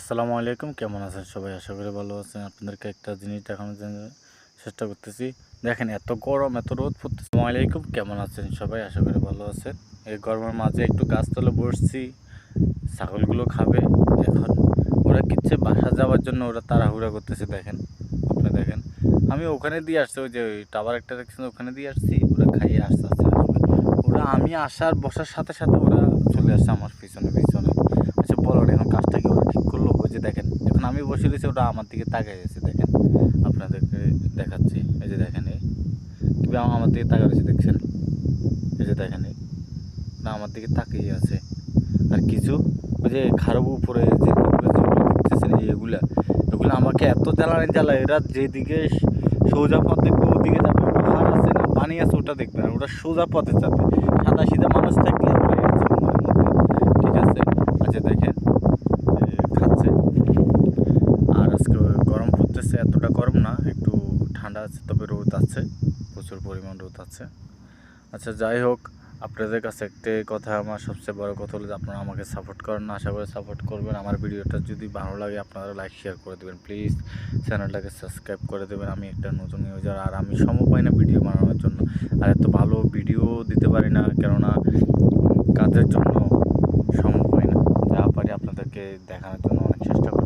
আসসালামু আলাইকুম, কেমন আছেন সবাই? আশা করি ভালো আছেন। আপনাদেরকে একটা জিনিস দেখানোর জন্য চেষ্টা করতেছি। দেখেন, এত গরম, এত রোদ পড়তেছে। আসসালামু আলাইকুম, কেমন আছেন সবাই? আশা করি ভালো আছেন। এই গরমের মাঝে একটু গাছতলে বসছি, ছাগলগুলো খাবে। এখন ওরা কিচ্ছে বাসা যাওয়ার জন্য ওরা তাড়াহুড়া করতেছে। দেখেন, আপনি দেখেন, আমি ওখানে দিয়ে আসছি, ওই যে ওই টাওয়ার একটা দেখছেন, ওখানে দিয়ে আসছি। ওরা খাইয়ে আসতে আসতে ওরা আমি আসার বসার সাথে সাথে ওরা চলে আসছে আমার পিছনে পিছনে। আচ্ছা বলো, এখন কাজটা কি ওরা ঠিক করলো? ওই যে দেখেন, এখন আমি বসে রয়েছি, ওরা আমার দিকে তাকিয়ে রয়েছে। দেখেন, আপনাদেরকে দেখাচ্ছি। এই যে দেখেন, এই কি আমার দিকে তাকিয়ে রয়েছে, দেখছেন? এই যে দেখেন, ওরা আমার দিকে তাকিয়ে আছে। আর কিছু ওই যে খারাপ উপরে যে দেখতেছেন, এগুলা এগুলো আমাকে এত জ্বালায়। এরা যেদিকে সোজা পথ দেখবে ওদিকে যাবে, পাহাড় আছে না পানি আছে ওটা দেখবে না, ওরা সোজা পথে যাবে। সাদা সিধা মানুষ থাকলে ওরা আছে মনের মধ্যে, ঠিক আছে? আচ্ছা দেখেন, খাচ্ছে। আর আজকে গরম পড়তেছে, এতটা গরম না, একটু ঠান্ডা আছে, তবে রোদ আছে, প্রচুর পরিমাণ রোদ আছে। আচ্ছা যাই হোক, আপনাদের কাছে একটাই কথা, আমার সবচেয়ে বড় কথা হলো যে আপনারা আমাকে সাপোর্ট করেন না, আশা করে সাপোর্ট করবেন। আমার ভিডিওটা যদি ভালো লাগে আপনারা লাইক শেয়ার করে দেবেন, প্লিজ চ্যানেলটাকে সাবস্ক্রাইব করে দেবেন। আমি একটা নতুন ইউজার, আর আমি সময় পাই না ভিডিও বানানোর জন্য, আর এত ভালো ভিডিও দিতে পারি না, কেননা কাজের জন্য সময় পাই না। যা পারি আপনাদেরকে দেখানোর জন্য অনেক চেষ্টা করি।